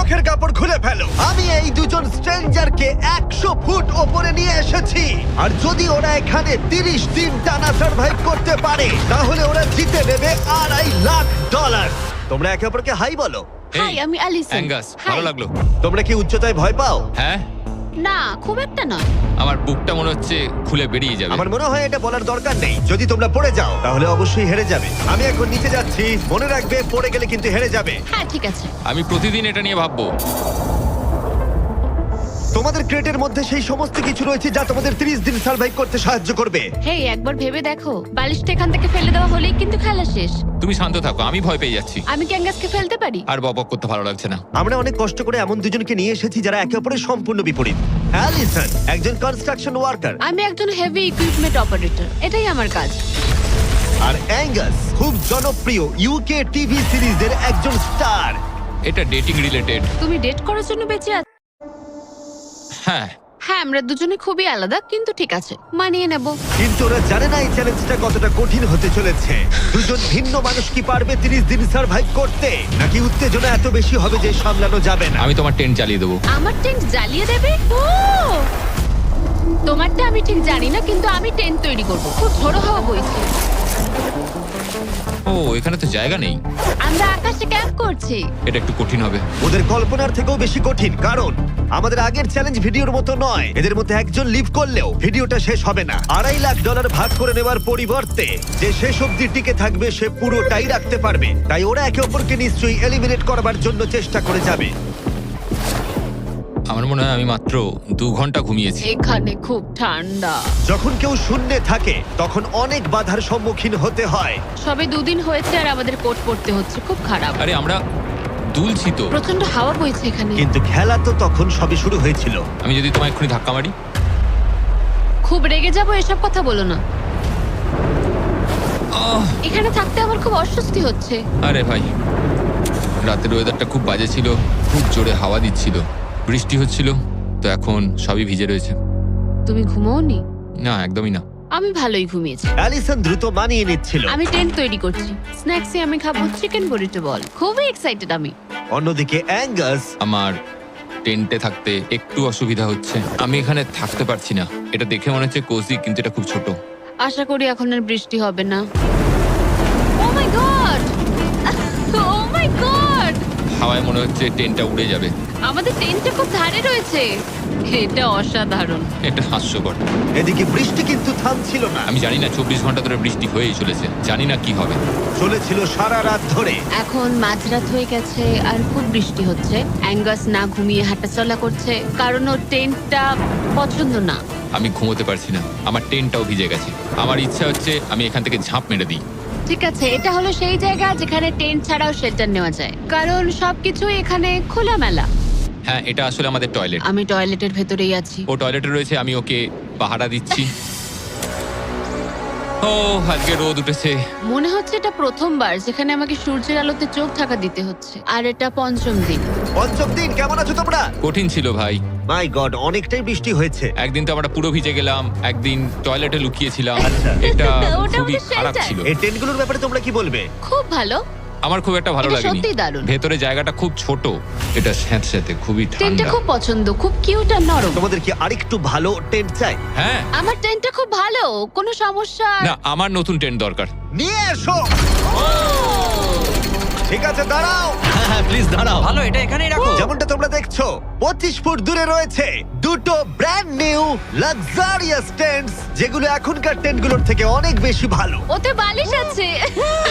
চোখের কাপড় খুলে ফেলো। আমি এই দুজন স্ট্রেঞ্জারকে 100 ফুট ওপরে নিয়ে এসেছি, আর যদি ওরা এখানে 30 দিন টানা সার্ভাইভ করতে পারে তাহলে ওরা জিতে নেবে $2.5 লাখ। তোমরা একে অপরকে হাই বলো। হাই, আমি অ্যালিসন। অ্যাঙ্গাস, ভালো লাগলো। তোমরা কি উচ্চতায় ভয় পাও? হ্যাঁ, না, খুব একটা নয়। আমার বুকটা মনে হচ্ছে খুলে বেরিয়ে যাবে। আমার মনে হয় এটা বলার দরকার নেই। যদি তোমরা পড়ে যাও তাহলে অবশ্যই হেরে যাবে। আমি এখন নিচে যাচ্ছি, মনে রাখবে পড়ে গেলে কিন্তু হেরে যাবে। হ্যাঁ, ঠিক আছে। আমি প্রতিদিন এটা নিয়ে ভাববো। তোমাদের ক্রেটের মধ্যে সেই সমস্ত কিছু রয়েছে যা তোমাদের 30 দিন সার্ভাইভ করতে সাহায্য করবে। হেই, একবার ভেবে দেখো, বালিশটা এখান থেকে ফেলে দেওয়া হলেই কিন্তু খেলা শেষ। তুমি শান্ত থাকো, আমি ভয় পেয়ে যাচ্ছি। আমি ক্যাঙ্গাসকে ফেলতে পারি? আর বকবক করতে ভালো লাগছে না। আমরা অনেক কষ্ট করে এমন দুজনকে নিয়ে এসেছি যারা একে অপরের সম্পূর্ণ বিপরীত। অ্যালিসন একজন কনস্ট্রাকশন ওয়ার্কার, আমি একজন হেভি ইকুইপমেন্ট অপারেটর, এটাই আমার কাজ। আর অ্যাঙ্গাস খুব জনপ্রিয় ইউকে টিভি সিরিজের একজন স্টার। এটা ডেটিং রিলেটেড। তুমি ডেট করার জন্য বেঁচে আছো? হ্যাঁ, হ্যাঁ, আমরা দুজনে খুবই আলাদা, কিন্তু ঠিক আছে, মানিয়ে নেব। কিন্তু ওরা জানে না এই চ্যালেঞ্জটা কতটা কঠিন হতে চলেছে। দুজন ভিন্ন মানুষ কি পারবে 30 দিন সার্ভাইভ করতে, নাকি উত্তেজনা এত বেশি হবে যে সামলানো যাবে না? আমি তোমার টেন্ট জ্বালিয়ে দেবো। আমার টেন্ট জ্বালিয়ে দেবে? ও, তোমারটা আমি ঠিক জানি না, কিন্তু আমি টেন্ট তৈরি করব। খুব ঝোড়ো হাওয়া বইছে। ও, এখানে তো জায়গা নেই। আমরা আকাশে ক্যাম্প করছি। এটা একটু কঠিন হবে। ওদের কল্পনার থেকেও বেশি কঠিন, কারণ আমাদের আগের চ্যালেঞ্জ ভিডিওর মতো নয়। এদের মধ্যে একজন লিভ করলেও ভিডিওটা শেষ হবে না। $2.5 লাখ ভাগ করে নেওয়ার পরিবর্তে যে শেষ অবধি টিকে থাকবে সে পুরোটাই রাখতে পারবে। তাই ওরা একে অপরকে নিশ্চয়ই এলিমিনেট করবার জন্য চেষ্টা করে যাবে। আমার মনে হয় আমি মাত্র 2 ঘন্টা ঘুমিয়েছি। এখানে খুব ঠান্ডা। যখন কেউ শূন্যে থাকে তখন অনেক বাধার সম্মুখীন হতে হয়। সবে 2 দিন হয়েছে আর আমাদের কোট পড়তে হচ্ছে, খুব খারাপ। আরে আমরা দুলছি তো। প্রচন্ড হাওয়া বইছে এখানে। কিন্তু খেলা তো তখন সবে শুরু হয়েছিল। আমি যদি তোমায় এক্ষুনি ধাক্কা মারি? খুব রেগে যাবো, এসব কথা বলো না। আহ! এখানে থাকতে আমার খুব অস্বস্তি হচ্ছে। আরে ভাই, রাতের ওয়েদারটা খুব বাজে ছিল, খুব জোরে হাওয়া দিচ্ছিল, বৃষ্টি হচ্ছিল, তো এখন সবই ভিজে রয়েছে। তুমি ঘুমোওনি? না, একদমই না। আমি ভালোই ঘুমিয়েছি। অ্যালিসন দ্রুত মানিয়ে নিচ্ছিল। আমি টেন্ট তৈরি করছি। স্ন্যাক্সে আমি খাবো চিকেন বুরিটো বল। খুবই এক্সাইটেড আমি। অন্যদিকে অ্যাঙ্গাস আমার টেন্টে থাকতে একটু অসুবিধা হচ্ছে। আমি এখানে থাকতে পারছি না। এটা দেখে মনে হচ্ছে কোজি, কিন্তু এটা খুব ছোট। আশা করি এখন আর বৃষ্টি হবে না। ও my god! O my god! হাওয়ায় মনে হচ্ছে টেন্টটা উড়ে যাবে। আমাদের টেন্টটা খুব ধারে রয়েছে। এটা অসাধারণ। এটা হাস্যকর। এদিকে বৃষ্টি কিন্তু থামছিল না। আমি জানি না, 24 ঘন্টা ধরে বৃষ্টি হয়েই চলেছে। জানি না কি হবে। চলেছিল সারা রাত ধরে। এখন মাঝরাত হয়ে গেছে আর খুব বৃষ্টি হচ্ছে। অ্যাঙ্গাস না ঘুমিয়ে হাঁটাচলা করছে, কারণ ওর টেন্টটা পছন্দ না। আমি ঘুমোতে পারছি না, আমার টেন্টটাও ভিজে গেছে। আমার ইচ্ছা হচ্ছে আমি এখান থেকে ঝাঁপ মেরে দিই। ঠিক আছে, এটা হলো সেই জায়গা যেখানে টেন্ট ছাড়াও শেল্টার নেওয়া যায়, কারণ সবকিছুই এখানে খোলামেলা। হ্যাঁ, এটা আসলে আমাদের টয়লেট। আমি টয়লেটের ভেতরেই আছি। ও টয়লেটে রয়েছে, আমি ওকে পাহারা দিচ্ছি। ও, আজকে রোদ উঠেছে। মনে হচ্ছে এটা প্রথমবার যেখানে আমাকে সূর্যের আলোতে চোখ ঢাকা দিতে হচ্ছে, আর এটা 5ম দিন। পঞ্চম দিন, কেমন আছো তোমরা? কঠিন ছিল ভাই। মাই গড, অনেকটাই বৃষ্টি হয়েছে। একদিন তো আমরা পুরো ভিজে গেলাম, একদিন টয়লেটে লুকিয়েছিলাম। আচ্ছা। এটা ওটা খুবই আমাদের খারাপ shelter। ছিল। এই টেন্টগুলোর ব্যাপারে তোমরা কি বলবে? খুব ভালো। আমার খুব একটা ভালো এটা লাগেনি। সত্যিই দারুণ। ভেতরে জায়গাটা খুব ছোট, এটা স্যাঁতস্যাঁতে, খুবই টেন্টটা ঠান্ডা। খুব পছন্দ, খুব কিউট আর নরম। তোমাদের কি আরেকটু ভালো টেন্ট চাই? হ্যাঁ, আমার টেন্টটা খুব ভালো, কোনো সমস্যা। না, আমার নতুন টেন্ট দরকার। নিয়ে এসো। ঠিক আছে, দাঁড়াও। হ্যাঁ প্লিজ দাঁড়াও। ভালো, এটা এখানেই রাখো। যেমনটা তোমরা দেখছো 25 ফুট দূরে রয়েছে দুটো ব্র্যান্ড নিউ লাক্সারিয়াস টেন্টস, যেগুলো এখনকার টেন্টগুলোর থেকে অনেক বেশি ভালো। ওতে বালিশ আছে।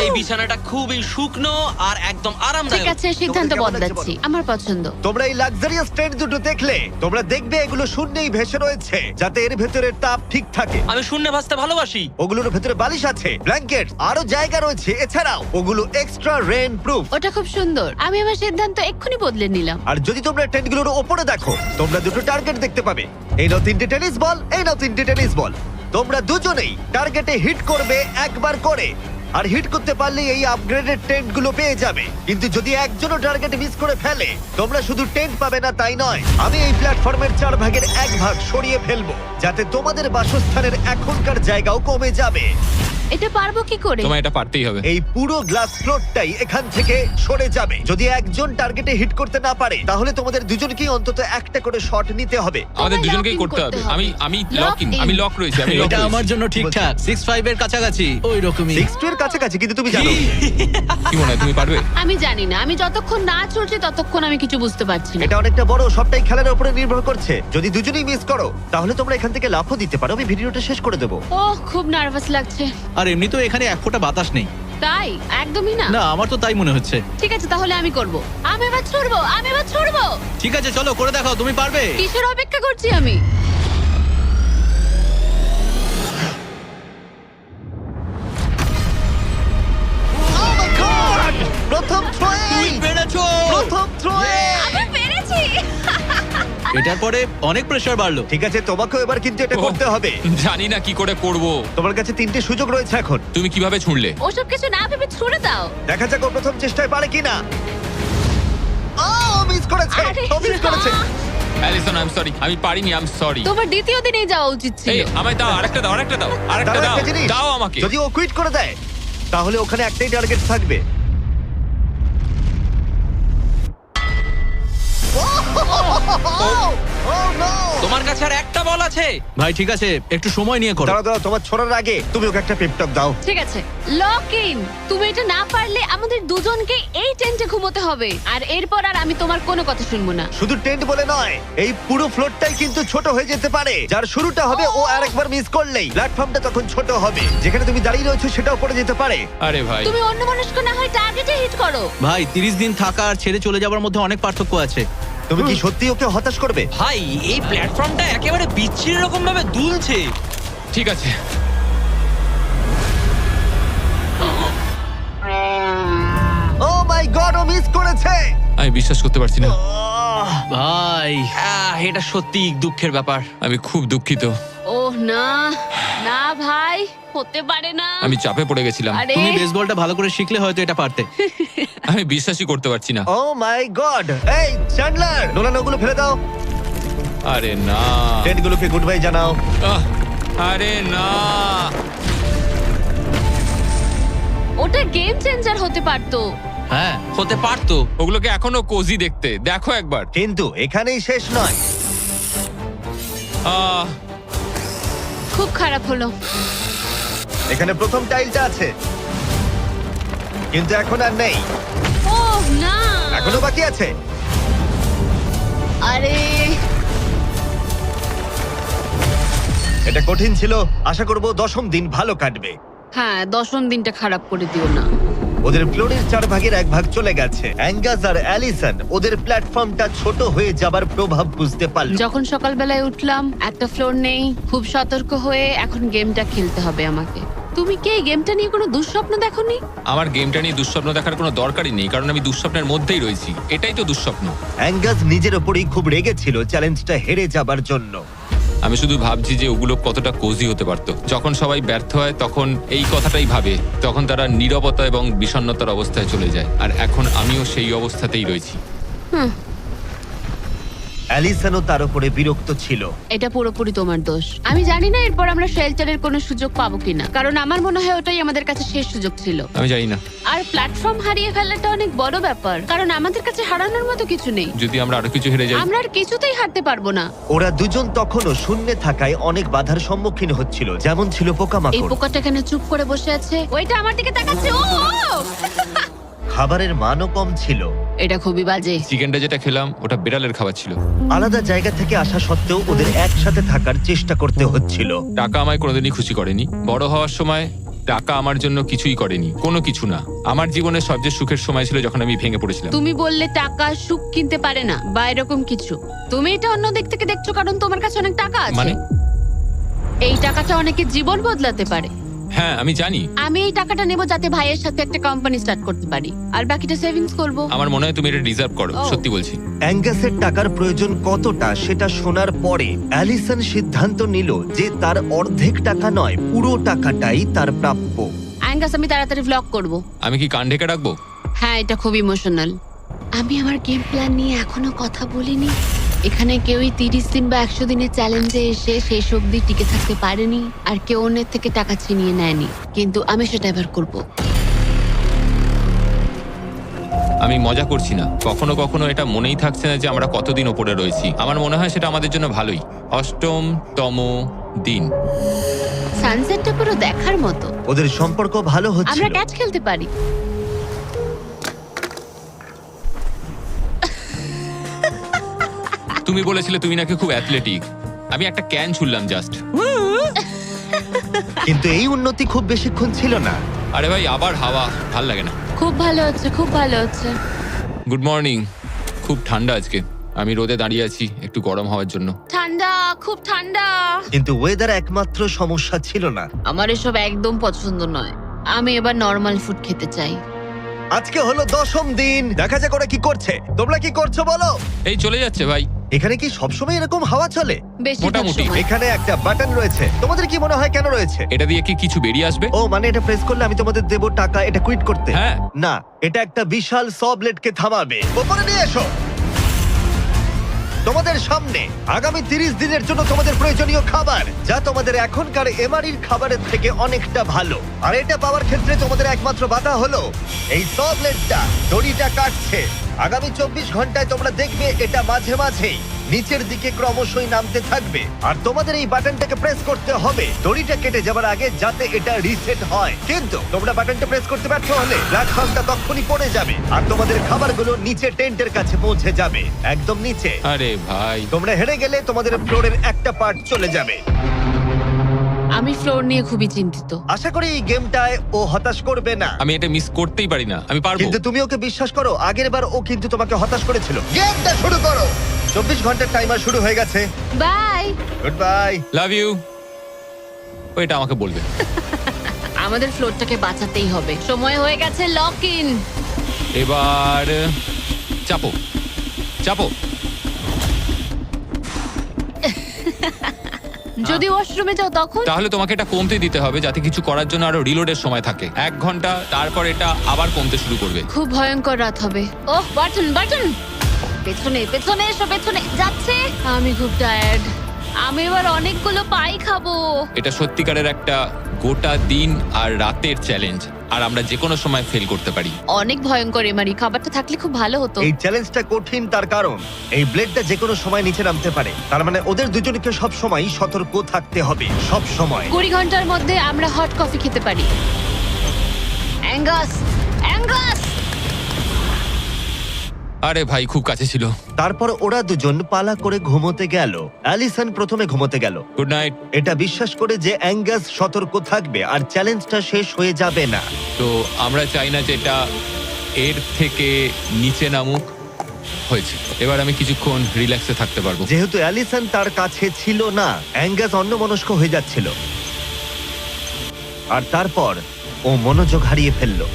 এই বিছানাটা খুবই শুকনো আর একদম ঠিক আরামদায়ক। আছে, সিদ্ধান্ত তোমাদের কেমন লাগছে বদলাচ্ছি। বলো? আমার পছন্দ। তোমরা এই লাক্সারিয়াস টেন্ট দুটো দেখলে তোমরা দেখবে এগুলো শূন্যেই ভেসে রয়েছে, যাতে এর ভেতরে তাপ ঠিক থাকে। আমি শূন্যে ভাসতে ভালোবাসি। ওগুলোর ভেতরে বালিশ আছে, ব্ল্যাঙ্কেট, আরো জায়গা রয়েছে। এছাড়াও ওগুলো এক্সট্রা রেন প্রুফ। ওটা খুব সুন্দর। আমি আমার সিদ্ধান্ত এক্ষুনি বদলে নিলাম। আর যদি তোমরা টেন্টগুলোর ওপরে দেখো, তোমরা দুটো টার্গেট দেখতে পাবে। এই নাও 3টে টেনিস বল, এই নাও 3টে টেনিস বল। তোমরা দুজনেই টার্গেটে হিট করবে একবার করে, আর হিট করতে পারলে এই আপগ্রেডেড টেন্টগুলো পেয়ে যাবে। কিন্তু যদি একজনও টার্গেট মিস করে ফেলে, তোমরা শুধু টেন্ট পাবে না তাই নয়, আমি এই প্ল্যাটফর্মের 4 ভাগের 1 ভাগ সরিয়ে ফেলবো, যাতে তোমাদের বাসস্থানের এখনকার জায়গাও কমে যাবে। এটা পারবো কি করে? তোমায় এটা পারতেই হবে। এই পুরো গ্লাস ফ্লোরটাই এখান থেকে সরে যাবে। যদি একজন টার্গেটে হিট করতে না পারে তাহলে তোমাদের দুজনকেই অন্তত একটা করে শট নিতে হবে। আমাদের তোমায় দুজনকেই lock in করতে হবে। করতে আমি হবে। আমি Lock লক ইন, in। আমি লক রয়েছি, আমি lock এটা রয়েছি। আমার জন্য ঠিকঠাক 6-5 এর কাছাকাছি ওই রকমই। 6 এর কাছাকাছি, কিন্তু তুমি জানো কি মনে হয় তুমি পারবে? আমি জানি না, আমি যতক্ষণ না চলছে ততক্ষণ আমি কিছু বুঝতে পারছি না। এটা অনেকটা বড়, সবটাই খেলার উপরে নির্ভর করছে। যদি দুজনেই মিস করো তাহলে তোমরা এখান থেকে লাফও দিতে পারো। আমি ভিডিওটা শেষ করে দেবো। ওহ, খুব নার্ভাস লাগছে। আর এমনি তো এখানে এক ফোঁটা বাতাস নেই। তাই? একদমই না। না আমার তো তাই মনে হচ্ছে। ঠিক আছে, তাহলে আমি করব। আমি এবার ছুড়বো। ঠিক আছে চলো করে দেখাও, তুমি পারবে। কিসের অপেক্ষা করছি আমি? Oh my God! প্রথম থ্রোয়ে! পেরেছো। প্রথম থ্রোয়ে! আমি পেরেছি। এটার পরে অনেক প্রেসার বাড়লো। ঠিক আছে, তোমাকেও এবার কিন্তু এটা ওহ, করতে হবে। জানি না কি করে করব। তোমার কাছে 3টে সুযোগ রয়েছে এখন। তুমি কিভাবে ছুঁড়লে? ওসব কিছু না ভেবে ছুড়ে দাও। দেখা যাক ও প্রথম চেষ্টায় পারে কিনা। ও মিস করেছে, আরে, ও মিস করেছে। অ্যালিসন, আই এম সরি, আমি পারিনি, আই এম সরি। তোমার দ্বিতীয় দিনেই যাওয়া উচিত এই ছিল। আমায় দাও, আরেকটা দাও, আরেকটা দাও, আরেকটা দাঁড়াও, দাও, একটা জিনিস। দাও আমাকে। যদি ও কুইট করে দেয় তাহলে ওখানে একটাই টার্গেট থাকবে। Oh no! তোমার কাছে আর একটা বল আছে। ভাই ঠিক আছে একটু সময় নিয়ে করো। দাঁড়াও, তোমার ছোড়ার আগে তুমি ওকে একটা পেপটক দাও। ঠিক আছে, লক ইন। তুমি এটা না পারলে আমাদের দুজনকে এই টেন্টে ঘুমোতে হবে। আর এরপর আর আমি তোমার কোনো কথা শুনবো না। শুধু টেন্ট বলে নয়, এই পুরো ফ্লোরটাই কিন্তু ছোট হয়ে যেতে পারে। যার শুরুটা হবে ও আরেকবার মিস করলেই প্ল্যাটফর্মটা তখন ছোট হবে। যেখানে তুমি দাঁড়িয়ে রয়েছো সেটাও পড়ে যেতে পারে। আরে ভাই, তুমি অন্য মনস্ক না হয় টার্গেটে হিট করো। ভাই 30 দিন থাকা আর ছেড়ে চলে যাওয়ার মধ্যে অনেক পার্থক্য আছে। তুমি কি সত্যি ওকে হতাশ করবে? ভাই এই প্ল্যাটফর্মটা একেবারে বিচ্ছিরি রকম ভাবে দুলছে। ঠিক আছে। ও মাই গড, ও মিস করেছে। আমি বিশ্বাস করতে পারছি না। ভাই এটা সত্যি দুঃখের ব্যাপার। আমি খুব দুঃখিত। ওহ না, না ভাই, হতে পারে না। আমি চাপে পড়ে গেছিলাম। আরে তুমি বেসবলটা ভালো করে শিখলে হয়তো এটা পারতে। আমি বিশ্বাসই করতে পারছি না। ও মাই গড! এই চ্যান্ডলার, নোলান ওগুলো ফেলে দাও। আরে না, টেন্টগুলোকে গুড বাই জানাও। আহ, আরে না। ওটা গেম চেঞ্জার হতে পারতো। হ্যাঁ হতে পারতো। ওগুলোকে এখনো কোজি দেখতে, দেখো একবার। কিন্তু এখানেই শেষ নয়। আহ, খুব খারাপ হলো। এখানে প্রথম টাইলটা আছে, কিন্তু এখন আর নেই। ওহ না, এখনো বাকি আছে। আরে এটা কঠিন ছিল। আশা করব 10ম দিন ভালো কাটবে। হ্যাঁ, 10ম দিনটা খারাপ করে দিও না। ওদের ফ্লোরের 4 ভাগের 1 ভাগ চলে গেছে। অ্যাঙ্গাস আর অ্যালিসন ওদের প্ল্যাটফর্মটা ছোট হয়ে যাবার প্রভাব বুঝতে পারল। যখন সকালবেলায় উঠলাম, একটা ফ্লোর নেই। খুব সতর্ক হয়ে এখন গেমটা খেলতে হবে আমাকে। তুমি কি এই গেমটা নিয়ে কোনো দুঃস্বপ্ন দেখোনি? আমার গেমটা নিয়ে দুঃস্বপ্ন দেখার কোনো দরকারই নেই, কারণ আমি দুঃস্বপ্নের মধ্যেই রয়েছি। এটাই তো দুঃস্বপ্ন। অ্যাঙ্গাস নিজের ওপরেই খুব রেগেছিল চ্যালেঞ্জটা হেরে যাবার জন্য। আমি শুধু ভাবছি যে ওগুলো কতটা কোজি হতে পারতো। যখন সবাই ব্যর্থ হয় তখন এই কথাটাই ভাবে, তখন তারা নীরবতা এবং বিষণ্ণতার অবস্থায় চলে যায়। আর এখন আমিও সেই অবস্থাতেই রয়েছি। অ্যালিসনও তার উপরে বিরক্ত ছিল। এটা পুরোপুরি তোমার দোষ। আমি জানি না এরপর আমরা শেল্টারের কোনো সুযোগ পাবো কিনা, কারণ আমার মনে হয় ওটাই আমাদের কাছে শেষ সুযোগ ছিল। আমি জানি না, আর প্ল্যাটফর্ম হারিয়ে ফেলাটা অনেক বড় ব্যাপার, কারণ আমাদের কাছে হারানোর মতো কিছু নেই। যদি আমরা আরো কিছু হেরে যাই। আমরা আর কিছুতেই হারতে পারবো না। ওরা দুজন তখনও শূন্যে থাকায় অনেক বাধার সম্মুখীন হচ্ছিল, যেমন ছিল এই পোকামাকড়। পোকাটা এখানে চুপ করে বসে আছে, ওইটা আমার দিকে তাকাচ্ছে। ও খাবারের মানও কম ছিল। এটা খুবই বাজে। চিকেনটা যেটা খেলাম ওটা বিড়ালের খাবার ছিল। আলাদা জায়গা থেকে আসা সত্ত্বেও ওদের একসাথে থাকার চেষ্টা করতে হচ্ছিল। টাকা আমায় কোনোদিনই খুশি করেনি। বড় হওয়ার সময় টাকা আমার জন্য কিছুই করেনি, কোনো কিছু না। আমার জীবনের সবচেয়ে সুখের সময় ছিল যখন আমি ভেঙে পড়েছিলাম। তুমি বললে টাকা সুখ কিনতে পারে না বা এরকম কিছু। তুমি এটা অন্য দিক থেকে দেখছো কারণ তোমার কাছে অনেক টাকা আছে। মানে? এই টাকাটা অনেকের জীবন বদলাতে পারে। হ্যাঁ আমি জানি। আমি এই টাকাটা নেব যাতে ভাইয়ের সাথে একটা কোম্পানি স্টার্ট করতে পারি, আর বাকিটা সেভিংস করব। আমার মনে হয় তুমি এটা ডিজার্ভ করো, ও। সত্যি বলছি। অ্যাঙ্গাসের টাকার প্রয়োজন কতটা সেটা শোনার পরে অ্যালিসন সিদ্ধান্ত নিল যে তার অর্ধেক টাকা নয়, পুরো টাকাটাই তার প্রাপ্য। অ্যাঙ্গাস, আমি তাড়াতাড়ি ভ্লগ করব। আমি কি কান ঢেকে রাখবো? হ্যাঁ, এটা খুব ইমোশনাল। আমি আমার গেম প্ল্যান নিয়ে এখনো কথা বলিনি। এখানে কেউই 30 দিন বা 100 দিনের চ্যালেঞ্জে এসে শেষ অবধি টিকে থাকতে পারেনি, আর কেউ অন্যের থেকে টাকা ছিনিয়ে নেয়নি। কিন্তু আমি সেটা এবার করব। আমি মজা করছি না, কখনো কখনো এটা মনেই থাকছে না যে আমরা কতদিন ওপরে রয়েছি। আমার মনে হয় সেটা আমাদের জন্য ভালোই। 8তম দিন। সানসেটটা পুরো দেখার মতো। ওদের সম্পর্ক ভালো আমরা হচ্ছিল। ক্যাচ খেলতে পারি। তুমি বলেছিলে তুমি নাকি খুব অ্যাথলেটিক। আমি একটা ক্যান ছুড়লাম জাস্ট। কিন্তু এই উন্নতি খুব বেশিক্ষণ ছিল না। আরে ভাই, আবার হাওয়া, ভাল লাগে না। খুব ভালো হচ্ছে, খুব ভালো হচ্ছে। Good morning. খুব ঠান্ডা আজকে। আমি রোদে দাঁড়িয়ে আছি একটু গরম হওয়ার জন্য। ঠান্ডা, খুব ঠান্ডা। কিন্তু ওয়েদার একমাত্র সমস্যা ছিল না। আমার এসব একদম পছন্দ নয়। আমি এবার নর্মাল ফুড খেতে চাই। আজকে হলো 10ম দিন। দেখা যাক ওরা কি করছে। তোমরা কি করছো বলো? এই চলে যাচ্ছে ভাই। এখানে কি সবসময় এরকম হাওয়া চলে? বেশিরভাগ মোটামুটি। সময়। এখানে একটা বাটন রয়েছে। তোমাদের কি মনে হয় কেন রয়েছে? এটা দিয়ে কি কিছু বেরিয়ে আসবে? ও মানে এটা প্রেস করলে আমি তোমাদের দেবো টাকা এটা কুইট করতে? হ্যাঁ। না, এটা একটা বিশাল স ব্লেডকে থামাবে। উপরে নিয়ে এসো। তোমাদের সামনে আগামী 30 দিনের জন্য তোমাদের প্রয়োজনীয় খাবার, যা তোমাদের এখনকার এমআরইর খাবারের থেকে অনেকটা ভালো। আর এটা পাওয়ার ক্ষেত্রে তোমাদের একমাত্র বাধা হলো এই স ব্লেডটা দড়িটা কাটছে। আগামী 24 ঘন্টায় তোমরা দেখবে এটা মাঝে মাঝেই নিচের দিকে ক্রমশই নামতে থাকবে। আর তোমাদের এই বাটনটাকে প্রেস করতে হবে দড়িটা কেটে যাবার আগে, যাতে এটা রিসেট হয়। কিন্তু তোমরা বাটনটা প্রেস করতে ব্যর্থ হলে প্ল্যাটফর্মটা তখনই পড়ে যাবে আর তোমাদের খাবারগুলো নিচে টেন্টের কাছে পৌঁছে যাবে, একদম নিচে। আরে ভাই, তোমরা হেরে গেলে তোমাদের ফ্লোরের একটা পার্ট চলে যাবে। আমি ফ্লোর নিয়ে খুবই চিন্তিত। আশা করি এই গেমটায় ও হতাশ করবে না। আমি এটা মিস করতেই পারি না। আমি পারবো। কিন্তু তুমি ওকে বিশ্বাস করো, আগের বার ও কিন্তু তোমাকে হতাশ করেছিল। গেমটা শুরু করো। 24 ঘন্টার টাইমার শুরু হয়ে গেছে। Bye. Good bye. Love you. ওইটা আমাকে বলবে। আমাদের ফ্লোরটাকে বাঁচাতেই হবে। সময় হয়ে গেছে লক ইন। এবার চাপো চাপো। যদি ওয়াশরুমে যাও তখন? তাহলে তোমাকে এটা কমতে দিতে হবে যাতে কিছু করার জন্য আরো রিলোডের সময় থাকে। 1 ঘন্টা, তারপর এটা আবার কমতে শুরু করবে। খুব ভয়ঙ্কর রাত হবে। ওহ, বাটন বাটন। পেছনে পেছনে এসো, পেছনে যাচ্ছে। আমি খুব টায়ার্ড। আমি এবার অনেকগুলো পাই খাবো। এটা সত্যিকারের একটা গোটা দিন আর রাতের চ্যালেঞ্জ, আর আমরা যে কোনো সময় ফেল করতে পারি। অনেক ভয়ঙ্কর এমারি। খাবারটা থাকলে খুব ভালো হতো। এই চ্যালেঞ্জটা কঠিন তার কারণ এই ব্লেডটা যে কোনো সময় নিচে নামতে পারে। তার মানে ওদের দুজনকে সব সময় সতর্ক থাকতে হবে, সব সময়। 20 ঘন্টার মধ্যে আমরা হট কফি খেতে পারি। Angus, Angus. আরে ভাই, খুব কাছে ছিল। তারপর ওরা দুজন পালা করে ঘুমোতে গেল। অ্যালিসন প্রথমে ঘুমোতে গেল, গুড নাইট। এটা বিশ্বাস করে যে অ্যাঙ্গাস সতর্ক থাকবে আর চ্যালেঞ্জটা শেষ হয়ে যাবে না। তো আমরা চাই না যে এটা এর থেকে নিচে নামুক। হয়েছে, এবার আমি কিছুক্ষণ রিল্যাক্সে থাকতে পারবো। যেহেতু অ্যালিসন তার কাছে ছিল না, অ্যাঙ্গাস অন্যমনস্ক হয়ে যাচ্ছিল। আর তারপর ও মনোযোগ হারিয়ে ফেললো।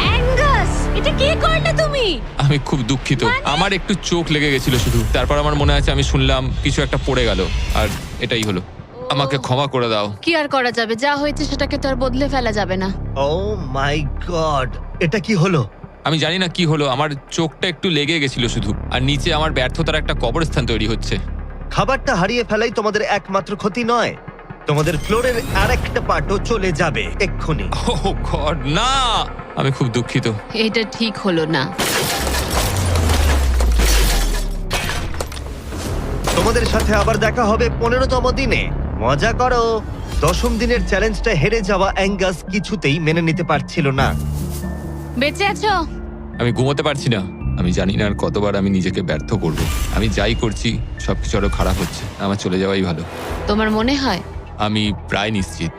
অ্যাঙ্গাস, এটা কি করলে তুমি? আমি খুব দুঃখিত। আমার একটু চোখ লেগে গেছিল শুধু। তারপর আমার মনে আছে আমি শুনলাম কিছু একটা পড়ে গেল, আর এটাই হলো। আমাকে ক্ষমা করে দাও। কি আর করা যাবে? যা হয়েছে সেটাকে তো আর বদলে ফেলা যাবে না। ও মাই গড, এটা কি হলো? আমি জানি না কি হলো, আমার চোখটা একটু লেগে গেছিল শুধু, আর নিচে আমার ব্যর্থতার একটা কবরস্থান তৈরি হচ্ছে। খাবারটা হারিয়ে ফেলাই তোমাদের একমাত্র ক্ষতি নয়, তোমাদের ফ্লোরের আরেকটা পার্টও চলে যাবে এক্ষুনি। ও গড, না! আমি খুব দুঃখিত। এটা ঠিক হলো না। তোমাদের সাথে আবার দেখা হবে 15তম দিনে। মজা করো। 10ম দিনের চ্যালেঞ্জটা হেরে যাওয়া অ্যাঙ্গাস কিছুতেই মেনে নিতে পারছিল না। বেঁচে আছো? আমি ঘুমোতে পারছি না। আমি জানি না আর কতবার আমি নিজেকে ব্যর্থ করব। আমি যাই করছি সবকিছু আরো খারাপ হচ্ছে। আমার চলে যাওয়াই ভালো। তোমার মনে হয়? আমি প্রায় নিশ্চিত।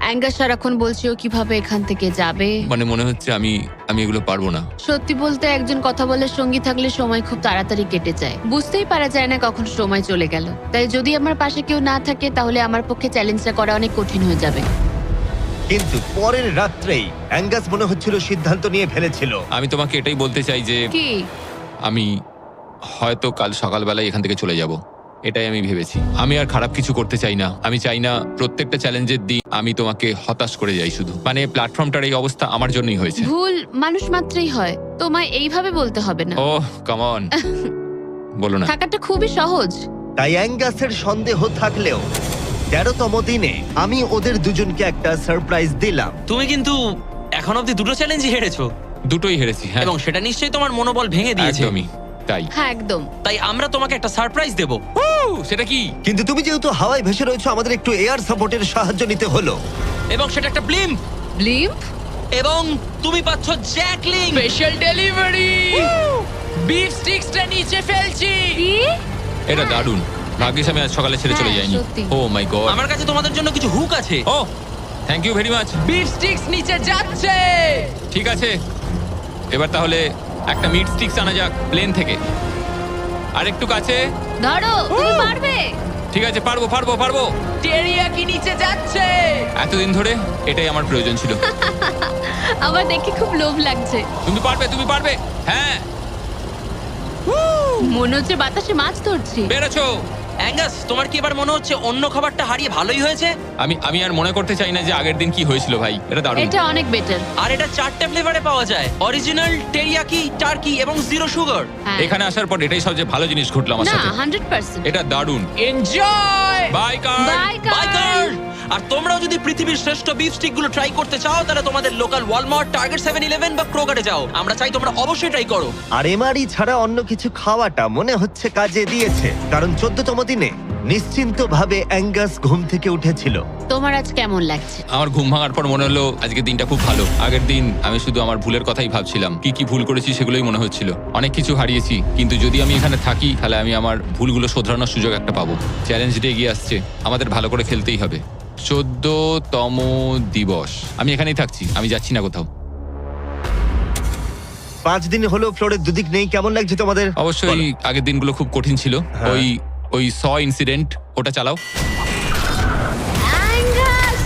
অ্যাঙ্গাস সারাক্ষণ বলছি ও কিভাবে এখান থেকে যাবে। মানে মনে হচ্ছে আমি এগুলো পারবো না। সত্যি বলতে একজন কথা বলার সঙ্গী থাকলে সময় খুব তাড়াতাড়ি কেটে যায়, বুঝতেই পারা যায় না কখন সময় চলে গেল। তাই যদি আমার পাশে কেউ না থাকে তাহলে আমার পক্ষে চ্যালেঞ্জটা করা অনেক কঠিন হয়ে যাবে। কিন্তু পরের রাত্রেই অ্যাঙ্গাস মনে হচ্ছিল সিদ্ধান্ত নিয়ে ফেলেছিল। আমি তোমাকে এটাই বলতে চাই যে কি? আমি হয়তো কাল সকালবেলায় এখান থেকে চলে যাব, এটাই আমি ভেবেছি। আমি আর খারাপ কিছু করতে চাই না। আমি চাই না প্রত্যেকটা চ্যালেঞ্জের দিন আমি তোমাকে হতাশ করে যাই শুধু। মানে প্ল্যাটফর্মটার এই অবস্থা আমার জন্যই হয়েছে। ভুল মানুষ মাত্রই হয়, তোমায় এইভাবে বলতে হবে না। ও কাম অন, বলো না। থাকাটা খুবই সহজ। তাই অ্যাঙ্গাসের সন্দেহ থাকলেও 13তম দিনে আমি ওদের দুজনকে একটা সারপ্রাইজ দিলাম। তুমি কিন্তু এখন অব্দি দুটো চ্যালেঞ্জই হেরেছো, দুটোই হেরেছি, হ্যাঁ এবং সেটা নিশ্চয়ই তোমার মনোবল ভেঙে দিয়েছে। একদমই তাই। হ্যাঁ একদম। তাই আমরা তোমাকে একটা সারপ্রাইজ দেব, সেটা কি? কিন্তু তুমি যেহেতু হাওয়ায় ভেসে রয়েছো, আমাদের একটু এয়ার সাপোর্টের সাহায্য নিতে হলো। এবং সেটা একটা ব্লিম্প, ব্লিম্প? এবং তুমি পাচ্ছ জ্যাকলিং। স্পেশাল ডেলিভারি, বিফ স্টিক্সটা নিচে ফেলছি। কি? এটা দারুণ। ভাগ্যিস আমি আজ সকালে ছেড়ে চলে হ্যাঁ, যাইনি। সত্যি। Oh my god. আমার কাছে তোমাদের জন্য কিছু হুক আছে। Oh thank you very much. Beef sticks নিচে যাচ্ছে। ঠিক আছে, এবার তাহলে একটা মিট স্টিক্স আনা যাক প্লেন থেকে। আর একটু কাছে। ধরো, তুমি পারবে। ঠিক আছে, পারবো পারবো পারবো। টেরিয়াকি নিচে যাচ্ছে। এতদিন ধরে এটাই আমার প্রয়োজন ছিল। আমার দেখে খুব লোভ লাগছে। তুমি পারবে, তুমি পারবে। হ্যাঁ, মনে হচ্ছে বাতাসে মাছ ধরছি। পেরেছো। অ্যাঙ্গাস, তোমার কি এবার মনে হচ্ছে অন্য খাবারটা হারিয়ে ভালোই হয়েছে? আমি আর মনে করতে চাই না যে আগের দিন কি হয়েছিল ভাই। এটা দারুণ। এটা অনেক বেটার। আর এটা 4টে ফ্লেভারে পাওয়া যায়, অরিজিনাল, টেরিয়াকি, টার্কি এবং জিরো সুগার। হ্যাঁ। এখানে আসার পর এটাই সবচেয়ে ভালো জিনিস ঘটলো আমার না, সাথে। 100%। এটা দারুণ। Enjoy. Bye car. Bye biker! আর তোমরাও যদি পৃথিবীর শ্রেষ্ঠ বিফ স্টিক গুলো ট্রাই করতে চাও, তাহলে তোমাদের লোকাল ওয়ালমার্ট, টার্গেট 7-11 বা ক্রোগারে যাও। আমরা চাই তোমরা অবশ্যই ট্রাই করো। আর এমআরই ছাড়া অন্য কিছু খাওয়াটা মনে হচ্ছে কাজে দিয়েছে, কারণ 14তম দিনে নিশ্চিন্তভাবে অ্যাঙ্গাস ঘুম থেকে উঠেছিল। তোমার আজ কেমন লাগছে? আমার ঘুম ভাঙার পর মনে হলো আজকের দিনটা খুব ভালো। আগের দিন আমি শুধু আমার ভুলের কথাই ভাবছিলাম, কি কি ভুল করেছি সেগুলোই মনে হচ্ছিল। অনেক কিছু হারিয়েছি, কিন্তু যদি আমি এখানে থাকি তাহলে আমি আমার ভুলগুলো শোধরানোর সুযোগ একটা পাবো। চ্যালেঞ্জটা এগিয়ে আসছে, আমাদের ভালো করে খেলতেই হবে। 14তম দিবস। আমি এখানেই থাকছি, আমি যাচ্ছি না কোথাও। 5 দিন হলো ফ্লোরের দুদিক নেই, কেমন লাগছে তোমাদের? অবশ্যই বলো। আগের দিনগুলো খুব কঠিন ছিল। হ্যাঁ। ওই ইনসিডেন্ট, ওটা চালাও। অ্যাঙ্গাস!